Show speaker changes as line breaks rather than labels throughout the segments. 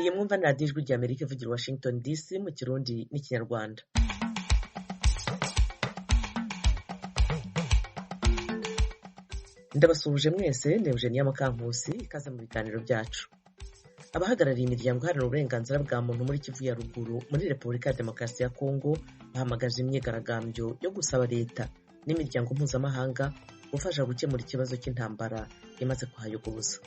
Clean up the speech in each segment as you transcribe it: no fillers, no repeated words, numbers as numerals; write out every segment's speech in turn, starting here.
iyi mwumva ni radiyo ijwi ry'Amerika ivugira Washington DC mu Kirundi n'Ikinyarwanda. Ndabasuhuje mwese, ni Eugenia Mukankusi, ikaze mu biganiro byacu. Abahagarariye imiryango iharanira uburenganzira bwa muntu muri Kivu ya ruguru muri Repubulika ya Demokarasi ya Congo bahamagaje imyigaragambyo yo gusaba leta n'imiryango mpuzamahanga gufasha gukemura ikibazo cy'intambara imaze kuhayogoza.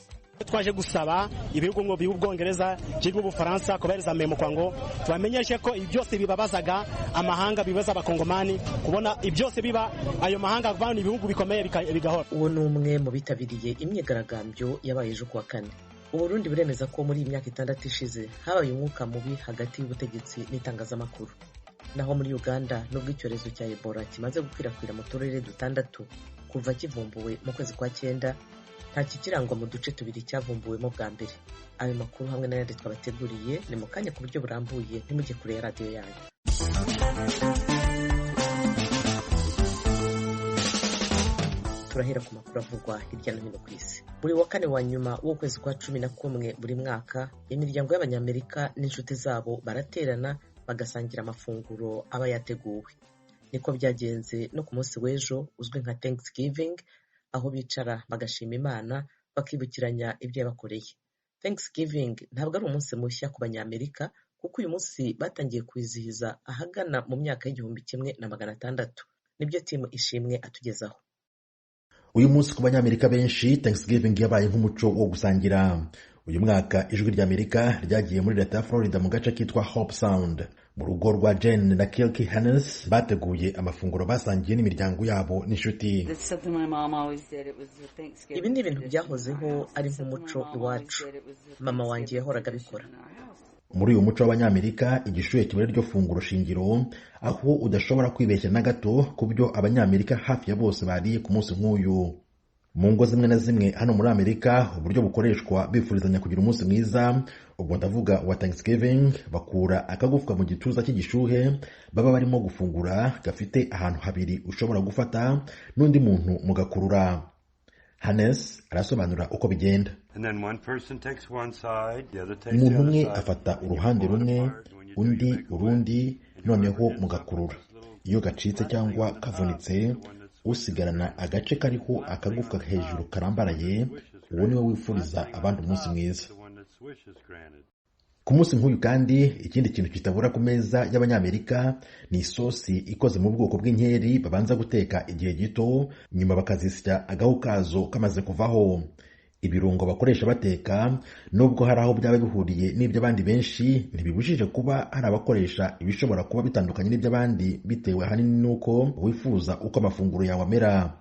Twaje gusaba ibihugu ngo by'Ubwongereza cyangwa Ubufaransa kubereza memo kwango twamenyeshe ko ibyose bibabazaga amahanga bibaza abakongomani kubona ibyose biba ayo mahanga bana ibihugu bikomeye bigahora.
Uwo ni umwe mu bitabiriye imyigaragambyo yabaye ejo kuwa kane. Burundi buremeza ko muri imyaka 6 ishize habaye umwuka mubi hagati y'ubutegetsi n'itangazamakuru. Naho muri Uganda nubwo icyorezo cya Ebola kimaze gukwirakwira mu turere dutandatu kuva kivumbuwe mu kwezi kwa 9, nta kikirangwa mu duce tubiri cyavumbuwemo bwa mbere. Ayo makuru hamwe n'ayandi twabateguriye ni mu kanya ku buryo burambuye, ntimujye kure ya radiyo yanyu. Turahera ku makuru avugwa hirya no hino ku isi. Buri wa kane wa nyuma w'ukwezi kwa 11 buri mwaka, imiryango y'Abanyamerika n'inshuti zabo baraterana bagasangira amafunguro aba yateguwe. Niko byagenze no ku munsi w'ejo uzwi nka Thanksgiving, aho bicara bagashima Imana bakibukiranya ibyo yabakoreye. Thanksgiving ntabwo ari umunsi mushya ku Banyamerika kuko uyu munsi batangiye kwizihiza ahagana mu myaka y'1600. Nibyo timu ishimwe atugezaho.
Uyu munsi ku Banyamerika benshi Thanksgiving yabaye nk'umuco wo gusangira. Uyu mwaka Ijwi ry'Amerika ryagiye muri leta ya Florida mu gace kitwa Hope Sound. Mu rugo rwa Jen na Kilky Hannes bateguye amafunguro basangiye n'imiryango yabo n'inshuti.
Ibi ni ibintu byahozeho ari nk'umuco iwacu. Mama wanjye yahoraga abikora.
Muri uyu muco w'Abanyamerika igishuye kiba ryo funguro shingiro, aho udashobora kwibeshya na gato ku byo Abanyamerika hafi ya bose bariye ku munsi nk'uyu. Mu ngo zimwe na zimwe hano muri Amerika uburyo bukoreshwa bifurizanya kugira umunsi mwiza, ubwo ndavuga wa Thanksgiving, bakura akagufwa mu gituza cy'igishuhe baba barimo gufungura gafite ahantu habiri ushobora gufata n'undi muntu mugakurura. Hannes arasobanura uko bigenda. Umuntu umwe afata uruhande rumwe, undi urundi, noneho mugakurura. Iyo gacitse cyangwa kavunitse, usigarana agace kariho akagufwa hejuru karambaraye, uwo niwe wifuriza abandi umunsi mwiza. Ku munsi nk'uyu kandi ikindi kintu kitabura ku meza y'Abanyamerika ni isosi ikoze mu bwoko bw'inkeri babanza guteka igihe gito, nyuma bakazisya agahu kazo kamaze kuvaho. Ibirungo bakoresha bateka nubwo hari aho byaba bihuriye n'iby'abandi benshi, ntibibujije kuba hari abakoresha ibishobora kuba bitandukanye n'iby'abandi bitewe ahanini nuko wifuza uko amafunguro yawe amera.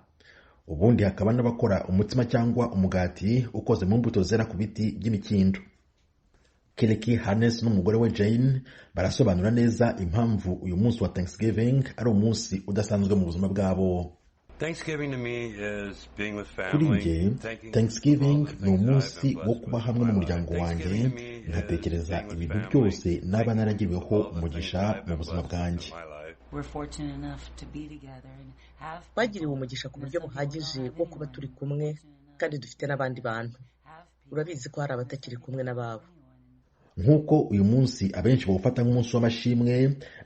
Ubundi hakaba n'abakora umutsima cyangwa umugati ukoze mu mbuto zera ku biti by'imikindo. Kilky Hannes n'umugore we Jane barasobanura neza impamvu uyu munsi wa Thanksgiving ari umunsi udasanzwe mu buzima bwabo. Kuri njye, Thanksgiving ni umunsi wo kuba hamwe n'umuryango wanjye, nkatekereza ibintu byose naba naragiriweho umugisha mu buzima bwanjye.
Bagiriwe umugisha ku buryo buhagije wo kuba turi kumwe kandi dufite n'abandi bantu. Urabizi ko hari abatakiri kumwe n'ababo.
Nk'uko uyu munsi abenshi bawufata nk'umunsi w'amashimwe,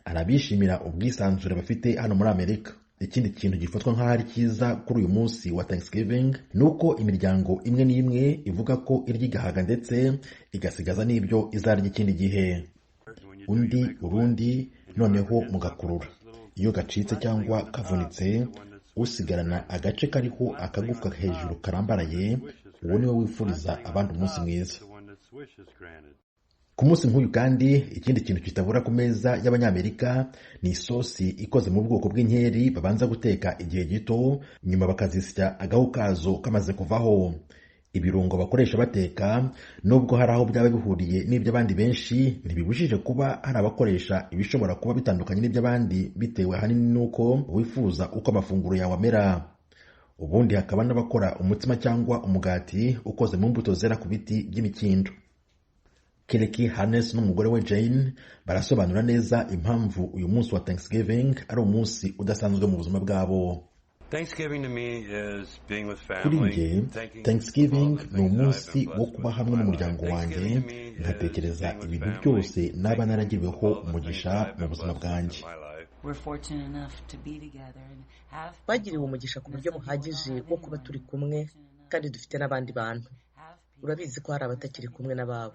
arabishimira ubwisanzure bafite hano muri Amerika. Ikindi kintu gifatwa nk'aho ari cyiza kuri uyu munsi wa Thanksgiving nuko imiryango imwe n'imwe ivuga ko irya igahaga ndetse igasigaza n'ibyo izarya ikindi gihe. Undi urundi, noneho mugakurura. Iyo gacitse cyangwa kavunitse, usigarana agace kariho akagufwa hejuru karambaraye, uwo niwe wifuriza abandi umunsi mwiza. Ku munsi nk'uyu kandi ikindi kintu kitabura ku meza y'Abanyamerika ni isosi ikoze mu bwoko bw'inkeri babanza guteka igihe gito, nyuma bakazisya agahu kazo kamaze kuvaho. Ibirungo bakoresha bateka nubwo hari aho byaba bihuriye n'iby'abandi benshi, ntibibujije kuba hari abakoresha ibishobora kuba bitandukanye n'iby'abandi bitewe ahanini nuko wifuza uko amafunguro yawe amera. Ubundi hakaba n'abakora umutsima cyangwa umugati ukoze mu mbuto zera ku biti by'imikindo. Kilky Hannes n'umugore we Jane barasobanura neza impamvu uyu munsi wa Thanksgiving ari umunsi udasanzwe mu buzima bwabo. kuri njye Thanksgiving ni umunsi wo kuba hamwe n'umuryango wanjye nkatekereza ibintu byose naba naragiriweho umugisha mu buzima bwanjye.
twagiriwe umugisha ku buryo buhagije wo kuba turi kumwe kandi dufite n'abandi bantu. urabizi ko hari abatakiri kumwe n'ababo.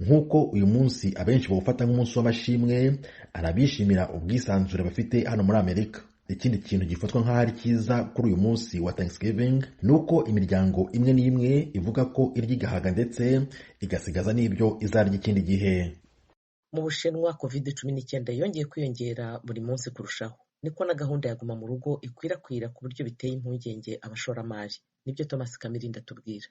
nk'uko uyu munsi abenshi bawufata nk'umunsi w'amashimwe, arabishimira ubwisanzure bafite hano muri Amerika. Ikindi kintu gifatwa nk'aho ari cyiza kuri uyu munsi wa Thanksgiving ni uko imiryango imwe n'imwe ivuga ko irya igahaga ndetse igasigaza n'ibyo izarya ikindi gihe.
mu Bushinwa COVID-19 yongeye kwiyongera buri munsi kurushaho, niko na gahunda ya guma mu rugo ikwirakwira ku buryo biteye impungenge abashoramari. nibyo Thomas Kamirinda tubwira.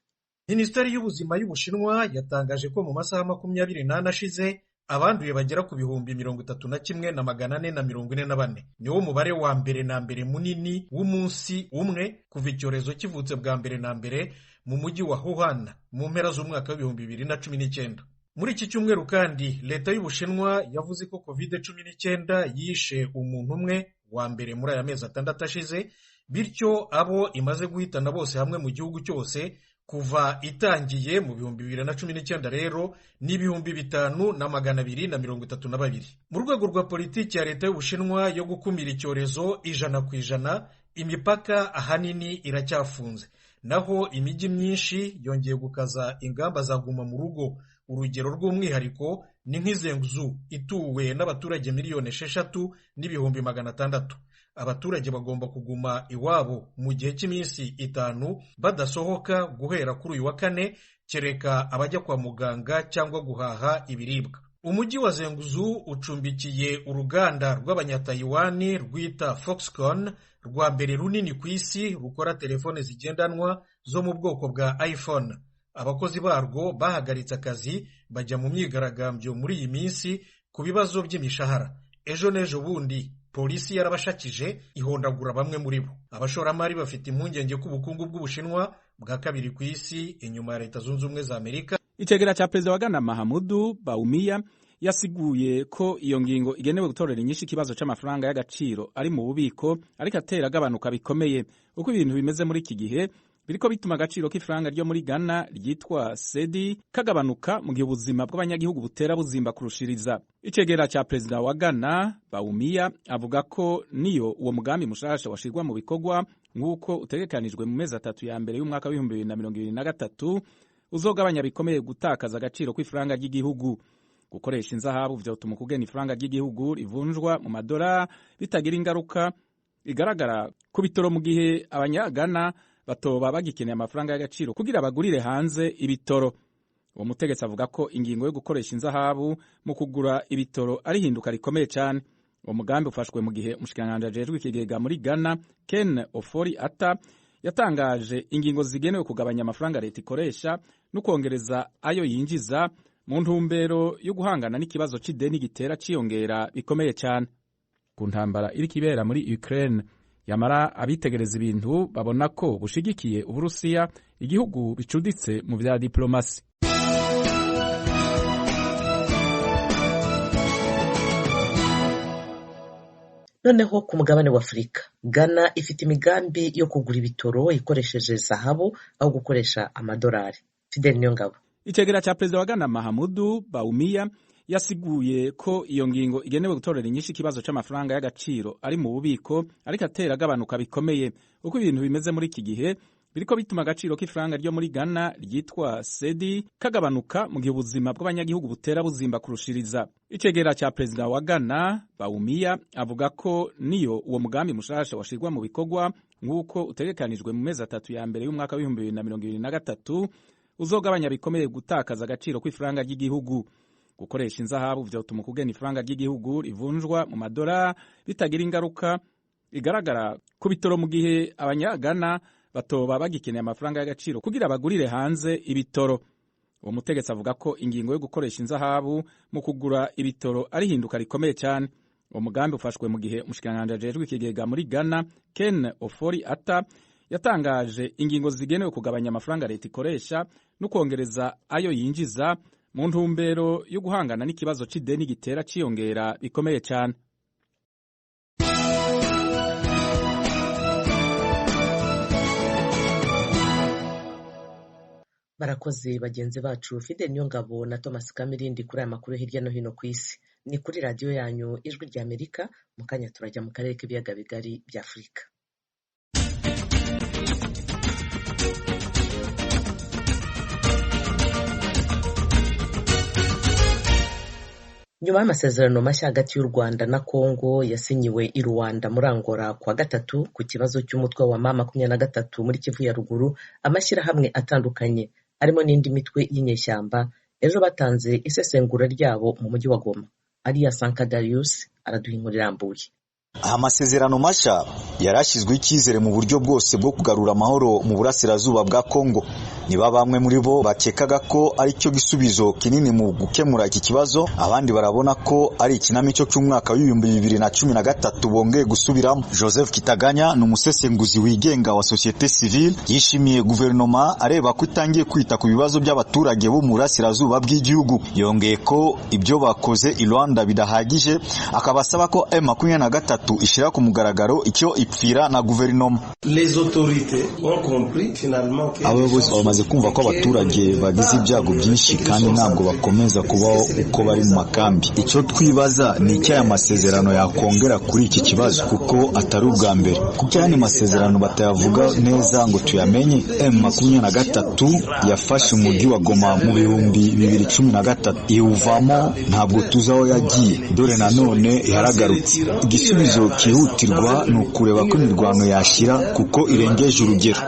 Minisiteri y'ubuzima y'Ubushinwa yatangaje ko mu masaha 24 ashize abanduye bagera ku bihumbi 31,444. niwo mubare wa mbere na mbere munini w'umunsi umwe kuva icyorezo kivutse bwa mbere na mbere mu mujyi wa Wuhan mu mpera z'umwaka wa 2019. muri iki cyumweru kandi leta y'Ubushinwa yavuze ko COVID-19 yishe umuntu umwe wa mbere muri aya mezi 6 ashize, bityo abo imaze guhitana bose hamwe mu gihugu cyose kuva itangiye mu 2019 rero ni 5,232. mu rwego rwa politiki ya leta y'Ubushinwa yo gukumira icyorezo 100%, imipaka ahanini iracyafunze, naho imijyi myinshi yongeye gukaza ingamba za guma mu rugo. urugero rw'umwihariko ni nk'Izengzu ituwe n'abaturage 6,600,000. abaturage bagomba kuguma iwabo mu gihe cy'iminsi 5 badasohoka guhera kuri uyu wa kane, kereka abajya kwa muganga cyangwa guhaha ibiribwa. umujyi wa Zengzu ucumbikiye uruganda rw'abanyatayiwani rwita Foxconn, rwa mbere runini ku isi rukora telefone zigendanwa zo mu bwoko bwa iPhone. abakozi barwo bahagaritse akazi bajya mu myigaragambyo muri iyi minsi ku bibazo by'imishahara. ejo n'ejo bundi polisi yarabashakije ihondagura bamwe muri bo. abashoramari bafite impungenge ko ubukungu bw'Ubushinwa bwa kabiri ku isi inyuma ya Leta Zunze Ubumwe za Amerika.
Icegera cya Perezida wa Ghana Mahamudu Bawumia yasiguye ko iyo ngingo igenewe gutorera inyishu ikibazo cy'amafaranga y'agaciro ari mu bubiko ariko atera agabanuka bikomeye. uko ibintu bimeze muri iki gihe biriko bituma agaciro k'ifaranga ryo muri Ghana ryitwa cedi kagabanuka mu gihe ubuzima bw'abanyagihugu butera buzimba kurushiriza. Icegera cya Perezida wa Ghana Bawumia avuga ko niyo uwo mugambi mushasha washirwa mu bikorwa nk'uko utegekanijwe mu mezi 3 ya mbere y'umwaka wa 2023 uzogabanya bikomeye gutakaza agaciro kw'ifaranga ry'igihugu. gukoresha inzahabu vyotuma kugena ifaranga ry'igihugu rivunjwa mu madora bitagira ingaruka igaragara ku bitoro, mu gihe abanyagana batoba bagikeneye amafaranga y'agaciro kugira bagurire hanze ibitoro. uwo mutegetsi avuga ko ingingo yo gukoresha inzahabu mu kugura ibitoro ari hinduka rikomeye cyane. uwo mugambi ufashwe mu gihe umushikiranganji ajejwe ikigega muri Ghana Ken Ofori Atta yatangaje ingingo zigenewe kugabanya amafaranga leta ikoresha no kongereza ayo yinjiza mu ntumbero yo guhangana n'ikibazo c'ideni gitera ciyongera bikomeye cyane. ku ntambara iri kibera muri Ukraine, yamara abitegereza ibintu babona ko bushigikiye Uburusiya igihugu bicuditse mu vya diplomasi.
noneho ku mugabane wa Afurika, Ghana ifite imigambi yo kugura ibitoro ikoresheje zahabu aho gukoresha amadolari. Fidel Niyongabo.
Icegera cya Perezida wa Ghana Mahamudu Bawumia yasiguye ko iyo ngingo igenewe gutorera inyishu ikibazo cy'amafaranga y'agaciro ari mu bubiko ariko atera agabanuka bikomeye. uko ibintu bimeze muri iki gihe biriko bituma agaciro k'ifaranga ryo muri Ghana ryitwa cedi kagabanuka mu gihe ubuzima bw'abanyagihugu butera buzimba kurushiriza. Icegera cya Perezida wa Ghana Bawumia avuga ko niyo uwo mugambi mushasha washirwa mu bikorwa nk'uko utegekanijwe mu mezi 3 ya mbere y'umwaka wa 2023 uzogabanya bikomeye gutakaza agaciro kw'ifaranga ry'igihugu. gukoresha inzahabu vyotuma kugena ifaranga ry'igihugu rivunjwa mu madora bitagira ingaruka igaragara ku bitoro, mu gihe abanyagana batoba bagikeneye amafaranga y'agaciro kugira bagurire hanze ibitoro. uwo mutegetsi avuga ko ingingo yo gukoresha inzahabu mu kugura ibitoro ari hinduka rikomeye cyane. uwo mugambi ufashwe mu gihe umushikiranganji ajejwe ikigega muri Ghana Ken Ofori Atta yatangaje ingingo zigenewe kugabanya amafaranga leta ikoresha no kongereza ayo yinjiza mu ntumbero yo guhangana n'ikibazo c'ideni gitera ciyongera bikomeye cyane.
Barakoze bagenzi bacu Fidel Nyongabo na Thomas Kamirindi kuri aya makuru hirya no hino ku isi. Ni kuri radiyo yanyu Ijwi rya Amerika, mu kanya turajya mu karere k'ibiyaga bigari bya Afurika. Nyuma y'amasezerano mashya hagati y'u Rwanda na Congo yasinyiwe i Rwanda muri Angola kuwa gatatu ku kibazo cy'umutwe wa M23 muri Kivu ya ruguru, amashyirahamwe atandukanye harimo n'indi mitwe y'inyeshyamba ejo batanze isesengura ryabo mu mujyi wa Goma. Ariya Sankadarius araduha inkuru irambuye.
Aha masezerano mashya yarashyizwe icyizere mu buryo bwose bwo kugarura amahoro mu burasirazuba bwa Congo. Niba bamwe muri bo bakekaga ko ari cyo gisubizo kinini mu gukemura iki kibazo, abandi barabona ko ari ikinamico cy'umwaka wa 2013 bongeye gusubiramo. Joseph Kitaganya ni umusesenguzi wigenga wa societe civile, yishimiye guverinoma areba ko itangiye kwita ku bibazo by'abaturage bo mu burasirazuba bw'igihugu. Yongeye ko ibyo bakoze i Rwanda bidahagije, akabasaba ko M23 ishira ku mugaragaro icyo ipfira na guverinoma. Abayobozi bamaze kumva ko abaturage bagize ibyago byinshi kandi ntabwo bakomeza kubaho uko bari mu makambi. Icyo twibaza ni icyo aya masezerano yakongera kuri iki kibazo, kuko atari ubwa mbere. Kuko aya masezerano batayavuga neza ngo tuyamenye. M23 yafashe umujyi wa Goma mu 2013, iwuvamo ntabwo tuzaho yagiye, dore nanone iharagarutse. Igisubizo kihutirwa ni ukureba ko imirwano yashira kuko irengeje urugero.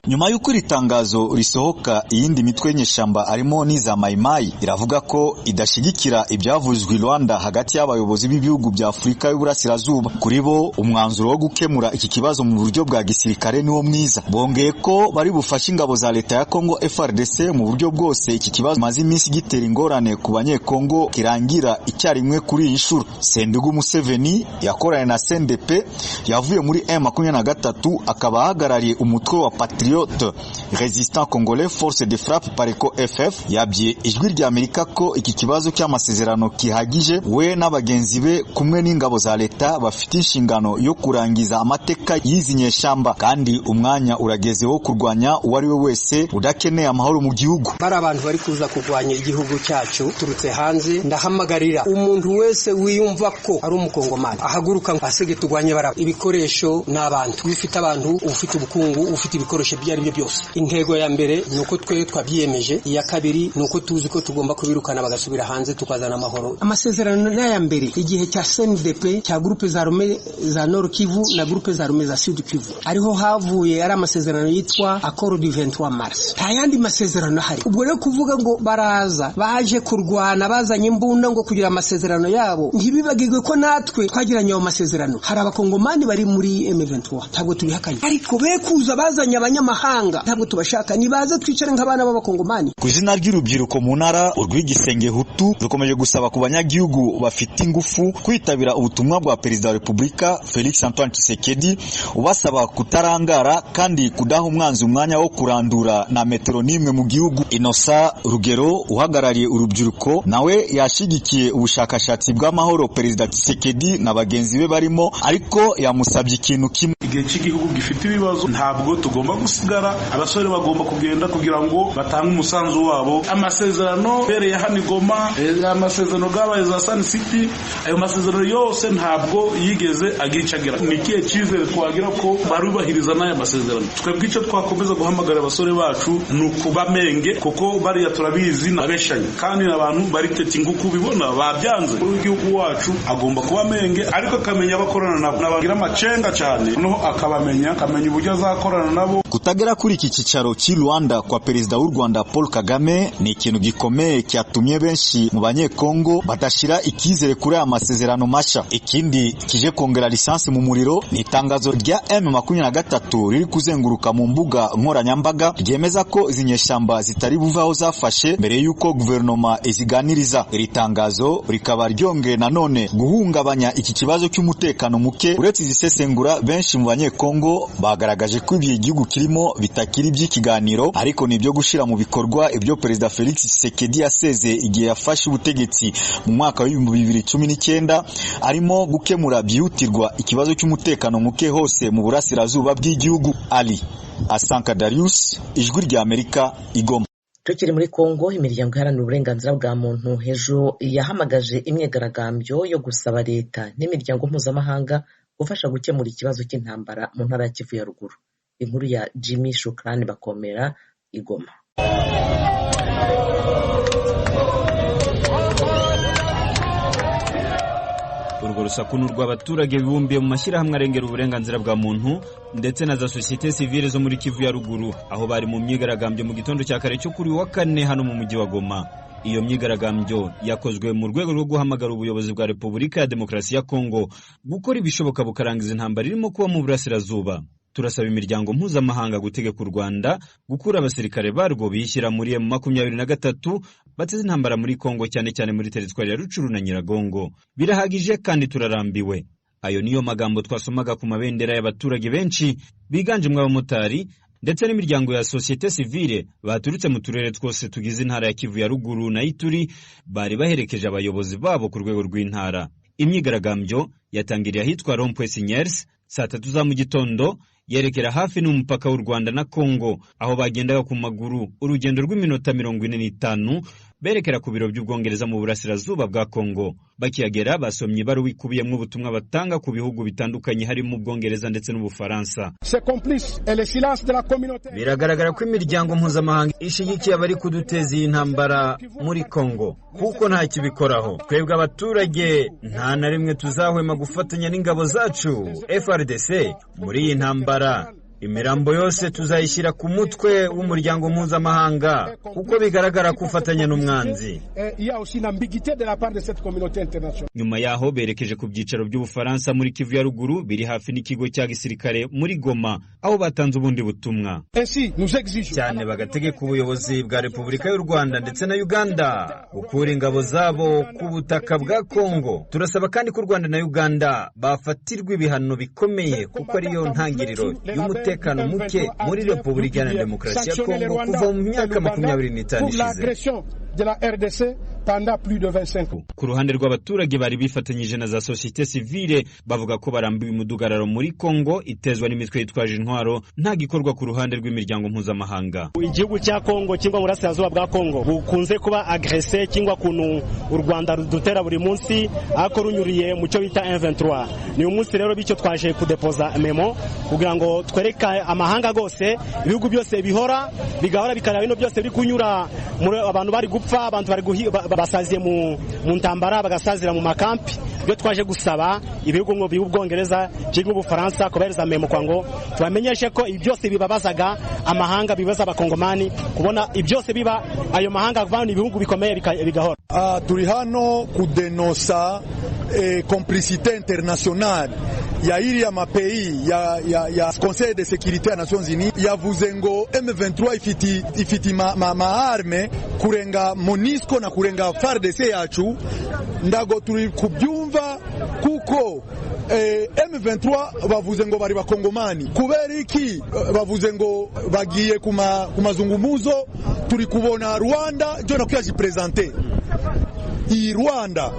Nyuma y'uko iri tangazo risohoka, iyindi mitwe y'nyeshyamba arimo n'iza Mayimayi iravuga ko idashigikira ibyavuzwe i Rwanda hagati y'abayobozi b'ibihugu bya Afurika y'Uburasirazuba. Kuri bo umwanzuro wo gukemura iki kibazo mu buryo bwa gisirikare niwo mwiza. Bongeye ko bari bufashe ingabo za leta ya Congo FARDC mu buryo bwose iki kibazo maze iminsi gitera ingorane ku banyekongo kirangira icyarimwe kuri iyi nshuro. Sendugu Museveni yakoranye na CNDP yavuye muri M23 akaba ahagarariye umutwe wa Patriote Resistant Congolais Force de Frappe Pareco FF, yabye Ijwi rya Amerika ko iki kibazo cy'amasezerano kihagije. We n'abagenzi be kumwe n'ingabo za leta bafite inshingano yo kurangiza amateka y'izi nyeshyamba, kandi umwanya urageze wo kurwanya uwari we wese udakeneye amahoro mu gihugu.
Bari abantu bari kuza kurwanya igihugu cyacu turutse hanze, ndahamagarira umuntu wese wiyumva ko ari umukongomani ahaguruka asege turwanye bara ibikoresho n'abantu. Bifite abantu ufite ubukungu, ufite ibikoresho byari byo byose. Intego ya mbere nuko twe twabyiyemeje, iya kabiri nuko tuzi ko tugomba kubirukana bagasubira hanze tukazana amahoro. Amasezerano n'aya mbere igihe cya CNDP cya groupe za Rome za Nord Kivu na groupe za Rome za Sud Kivu, ariho havuye ari amasezerano yitwa Accord du 23 Mars. Tayandi masezerano hari. Ubwo rero kuvuga ngo baraza baje kurwana bazanye imbunda ngo kugira amasezerano yabo, ntibibagirwe ko natwe twagiranye ayo masezerano. Hari abakongomani bari muri M23 ntabwo tubihakanye, ariko be kuza bazanye abanyamahanga ntabwo tubashaka. Nibaze twicare nk'abana b'abakongomani.
Ku izina ry'urubyiruko mu ntara, urw'igisenge Hutu rukomeje gusaba ku banyagihugu bafite ingufu kwitabira ubutumwa bwa Perezida wa Repubulika Felix Antoine Tshisekedi, ubasaba kutarangara kandi kudaha umwanzi umwanya wo kurandura na metero n'imwe mu gihugu. Inosa Rugero uhagarariye urubyiruko nawe yashigikiye ubushakashatsi bw'amahoro Perezida Tshisekedi na bagenzi be barimo, ariko yamusabye ikintu kimwe.
Igihe cy'igihugu gifite ibibazo ntabwo tugomba gusigara, abasore bagomba kugenda kugira ngo batange umusanzu wabo. Amasezerano bereye hano Goma, amasezerano gabaye za Sun City, ayo masezerano yose ntabwo yigeze agicagira. Nikiye cyizere twagira ko barubahiriza n'aya masezerano. Twebwe icyo twakomeza guhamagara abasore bacu nukubamenge, kuko bari turabizi nabeshanye kandi abantu bari tete nguku bibona babyanze. Igihugu wacu agomba kubamenge, ariko akamenya abakorana nabo nabagira amacenga cyane, no akamenya uburyo azakorana nabo.
Kutagera kuri iki cyicaro cy'i Rwanda kwa Perezida w'u Rwanda Paul Kagame ni ikintu gikomeye cyatumye benshi mu banyekongo badashira ikizere kuri aya masezerano mashya. Ikindi kije kongera lisansi mu muriro ni itangazo rya M23 riri kuzenguruka mu mbuga nkoranyambaga ryemeza ko izi nyeshyamba zitari buvaho zafashe mbere y'uko guverinoma iziganiriza. Iri tangazo rikaba ryongeye nanone guhungabanya iki kibazo cy'umutekano muke. Uretse izisesengura, benshi mu banyekongo bagaragaje ko igihugu kiri birimo bitakiri by'ikiganiro ariko ni byo gushira mu bikorwa ibyo Perezida Felix Tshisekedi yaseze igihe yafashe ubutegetsi mu mwaka wa 2019 arimo gukemura byihutirwa ikibazo cy'umutekano muke hose mu burasirazuba bw'igihugu. Ali Asanka Darius, Ijwi rya Amerika, Igoma.
Tukiri muri Congo, imiryango iharanira uburenganzira bwa muntu ejo yahamagaje imyigaragambyo yo gusaba leta n'imiryango mpuzamahanga gufasha gukemura ikibazo cy'intambara mu ntara ya Kivu ya ruguru. Inkuru ya Jimmy Shukrani Bakomera, Igoma.
Urwo rusaku rw'abaturage bibumbiye mu mashyirahamwe arengera uburenganzira bwa muntu ndetse na za societe civile zo muri Kivu ya ruguru, aho bari mu myigaragambyo mu gitondo cya kare cyo kuri wa kane hano mu mujyi wa Goma. Iyo myigaragambyo yakozwe mu rwego rwo guhamagara ubuyobozi bwa Repubulika ya Demokarasi ya Kongo gukora ibishoboka bukarangiza intambara irimo kuba mu burasirazuba. Turasaba imiryango mpuzamahanga gutegeka u Rwanda gukura abasirikare barwo bishyira muri M23 bateze intambara muri Kongo, cyane cyane muri teritwari ya Rucuru na Nyiragongo. Birahagije kandi turarambiwe. Ayo niyo magambo twasomaga ku mabendera y'abaturage benshi biganjemo abamotari ndetse n'imiryango ya societe civile baturutse mu turere twose tugize intara ya Kivu ya ruguru na Ituri, bari baherekeje abayobozi babo ku rwego rw'intara. Imyigaragambyo yatangiriye ahitwa Rond-Point Signers saa 3 za mu gitondo, yerekera hafi n'umupaka w'u Rwanda na Kongo, aho bagendaga ku maguru urugendo rw'iminota 45 berekera ku biro by'Ubwongereza mu burasirazuba bwa Kongo. Bakiyagera basomye ibaruwa ikubiyemo ubutumwa batanga ku bihugu bitandukanye harimo Ubwongereza ndetse n'Ubufaransa. Biragaragara ko imiryango mpuzamahanga ishigikiye abari kuduteza iyi ntambara muri Kongo kuko nta kibikoraho. Twebwe abaturage nta na rimwe tuzahwema gufatanya n'ingabo zacu FRDC muri iyi ntambara. Imirambo yose tuzayishyira ku mutwe w'umuryango mpuzamahanga kuko bigaragara kufatanya n'umwanzi. Nyuma yaho berekeje ku byicaro by'Ubufaransa muri Kivu ya ruguru biri hafi n'ikigo cya gisirikare muri Goma, aho batanze ubundi butumwa cyane bagategeka ubuyobozi bwa Repubulika y'u Rwanda ndetse na Uganda gukura ingabo zabo ku butaka bwa Kongo. Turasaba kandi ko u Rwanda na Uganda bafatirwa ibihano bikomeye kuko ariyo ntangiriro y'umutekano muke muri Repubulika ya Demokarasi ya Kongo kuva mu myaka 25 ishize. Ku ruhande rw'abaturage bari bifatanyije na za societe civile bavuga ko barambiwe umudugararo muri Kongo itezwa n'imitwe yitwaje intwaro, nta gikorwa ku ruhande rw'imiryango mpuzamahanga.
Igihugu cya Kongo cyangwa mu burasirazuba bwa Kongo bukunze kuba agressé cyangwa kuntu u Rwanda rudutera buri munsi ako runyuriye mu cyo bita M23. Ni umunsi rero bityo twaje kudepoza memo kugira ngo twereka amahanga gose ibihugu byose bigahora bikaraba bino byose biri kunyura muri abantu bari gupfa, abantu bari basaziye mu ntambara bagasazira mu makampi. Byo twaje gusaba ibihugu ngo by'Ubwongereza cyangwa Ubufaransa kubereza memo kwango tubamenyeshe ko ibyose bibabazaga amahanga bibaza abakongomani kubona ibyose biba ayo mahanga vana ibihugu bikomeye bigahora.
Turi hano kudenosa complicité internationale ya iriya mapeyi ya Conseil de Sécurité ya Nations Unies yavuze ngo M23 ifiti maarme kurenga MONUSCO na kurenga FARDC yacu. Ndago turi kubyumva kuko M23 bavuze ngo bari bakongomani. Kubera iki bavuze ngo bagiye ku mazungumuzo? Turi kubona Rwanda jo nakuya jipresenter i Rwanda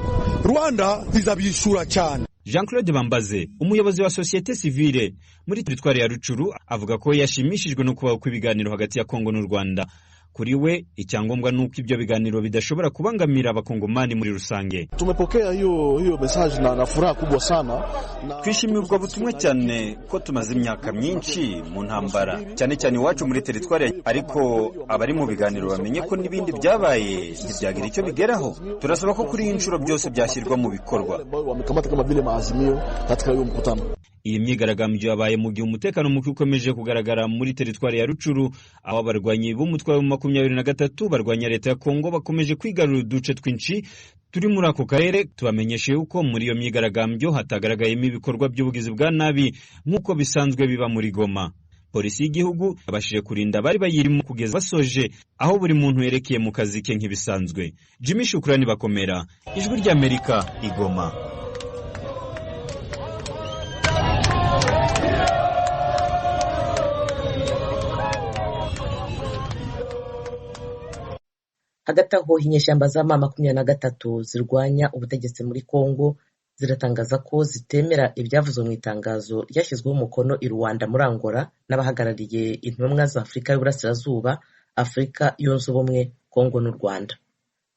izabishura cyane.
Jean-Claude Bambaze, umuyobozi wa societe civile muri teritwari ya Rucuru, avuga ko yashimishijwe no kubaho kw'ibiganiro hagati ya Kongo n'u Rwanda. Kuri we icyangombwa nuko ibyo biganiro bidashobora kubangamira abakongomani muri rusange.
Tumepokea hiyo message na furaha kubwa sana.
Twishimiye ubwo butumwa cyane ko tumaze imyaka myinshi mu ntambara, cyane cyane iwacu muri teritwari, ariko abari mu biganiro bamenye ko n'ibindi byabaye ntibyagira icyo bigeraho. Turasaba ko kuri inshuro byose byashyirwa mu bikorwa.
Wamekamata kama vile maazimio katika hiyo mkutano.
Iyi myigaragambyo yabaye mu gihe umutekano muke ukomeje kugaragara muri teritwari ya Rucuru, aho abarwanyi b'umutwe wa 23 barwanya leta ya Kongo bakomeje kwigarurira uduce twinshi turi muri ako karere. Tubamenyeshe yuko muri iyo myigaragambyo hatagaragayemo ibikorwa by'ubugizi bwa nabi nk'uko bisanzwe biba muri Goma. Polisi y'igihugu yabashije kurinda bari bayirimo kugeza basoje, aho buri muntu yerekeye mu kazi ke nk'ibisanzwe. Jimmy Shukrani Bakomera, Ijwi ry'Amerika, Igoma.
Hagati aho inyeshyamba za M23 zirwanya ubutegetsi muri Congo ziratangaza ko zitemera ibyavuzwe mu itangazo ryashyizweho umukono i Rwanda muri Angola n'abahagarariye intumwa za Afurika y'Uburasirazuba, Afurika yunze ubumwe, Congo n'u Rwanda.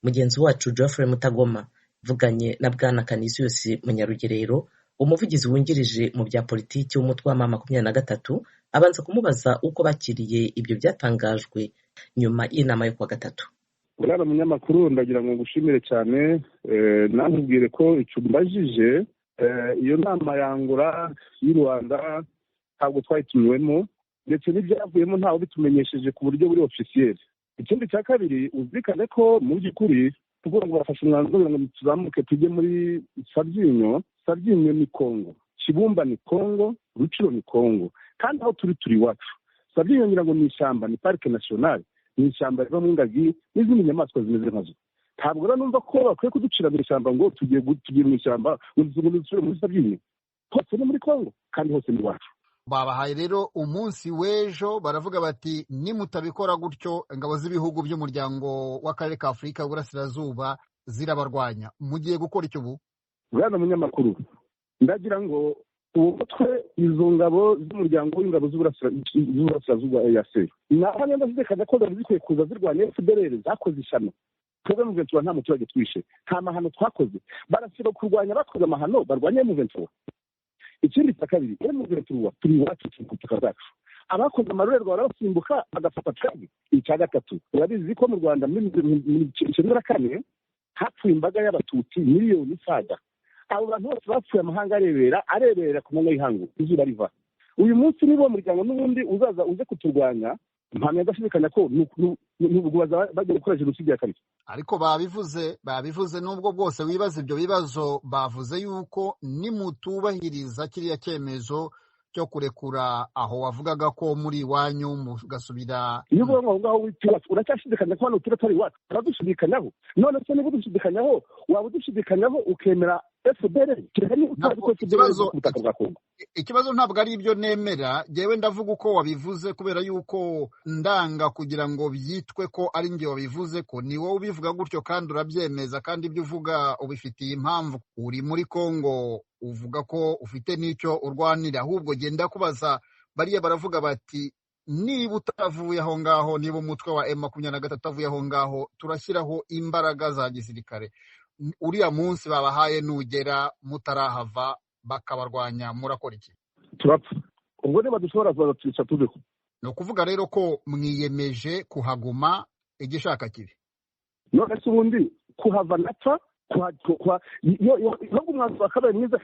Mugenzi wacu Geoffrey Mutagoma vuganye na Bwana Canisius Munyarugerero, umuvugizi wungirije mu bya politiki w'umutwe wa M23, abanza kumubaza uko bakiriye ibyo byatangajwe nyuma y'inama yo kuwa gatatu.
Bwana munyamakuru, ndagira ngo ngushimire cyane, nakubwire ko icyo mbajije iyo nama ya Angola y'u Rwanda ntabwo twayitumiwemo, ndetse n'ibyavuyemo ntawe bitumenyesheje ku buryo buri officiel. Ikindi cya kabiri, uzikane ko mu by'ukuri tuvuga ngo bafashe umwanzuro ngo tuzamuke tujye muri Sabyinyo ni Congo, Kibumba ni Congo, Ruciro ni Congo, kandi aho turi iwacu. Sabyinyo ngira ngo ni ishyamba, ni parike nationale, ni ishyamba riva mu ngagi n'izindi nyamaswa zimeze nkazo. Ntabwo rero numva ko bakwiye kuducira mu ishyamba ngo tugiye mu ishyamba dusubire muri Sabyinyo. Hose ni muri Congo kandi hose ni iwacu.
Babahaye rero umunsi w'ejo, baravuga bati nimutabikora gutyo ingabo z'ibihugu by'umuryango w'akarere ka Afurika y'Uburasirazuba zirabarwanya. Mugiye gukora icyo ubu?
Bwana munyamakuru, ndagira ngo uwo mutwe izo ngabo z'umuryango w'ingabo z'Uburasirazuba EAC naho ndashidikanya ko zikwiye kuza zirwanya FDLR zakoze ishyano. Twebwe mu Ventura nta muturage twishe, nta mahano twakoze. Barasaba kurwanya bakoze amahano barwanya mu Ventura. Ikindi cya kabiri, mu Ventura turi iwacu ku butaka bwacu. Abakoze amarorerwa barasimbuka bagafata twebwe. Icya gatatu, urabizi ko mu Rwanda muri 1994 hapfuye imbaga y'abatutsi miliyoni saga. Abo bantu bose bapfuye amahanga arebera ku manywa y'ihangu izuba riva. Uyu munsi nibo muryango n'ubundi uzaza uze kuturwanya, mpamya ndashidikanya ko n'ubwo bajya gukora jenoside ya kabiri.
Ariko babivuze nubwo bwose wibaza ibyo bibazo, bavuze yuko nimutubahiriza kiriya cyemezo cyo kurekura aho wavugaga ko muri iwanyu mugasubira.
Iyo uvuga ngo ngaho witiwacu uracyashidikanya ko hano turatari iwacu, uradushidikanyaho. None se niba udushidikanyaho, waba udushidikanyaho ukemera FDLR?
Ikibazo ntabwo ari ibyo nemera, jewe ndavuga uko wabivuze, kubera yuko ndanga kugira ngo byitwe ko ari njye wabivuze, ko ni wowe ubivuga gutyo kandi urabyemeza, kandi ibyo uvuga ubifitiye impamvu. Uri muri Congo, uvuga ko ufite n'icyo urwanira, ahubwo genda kubaza bariya baravuga bati niba utavuye aho ngaho, niba umutwe wa M23 utavuye aho ngaho, turashyiraho imbaraga za gisirikare. Uriya munsi babahaye nugera mutarahava bakabarwanya, murakora iki?
Turapfa. Ubwo niba dushobora kuzaturisa tubeho.
No kuvuga rero ko mwiyemeje kuhaguma igishaka kibi.
None se ubundi kuhava napfa yo umwanzuro wakabaye mwiza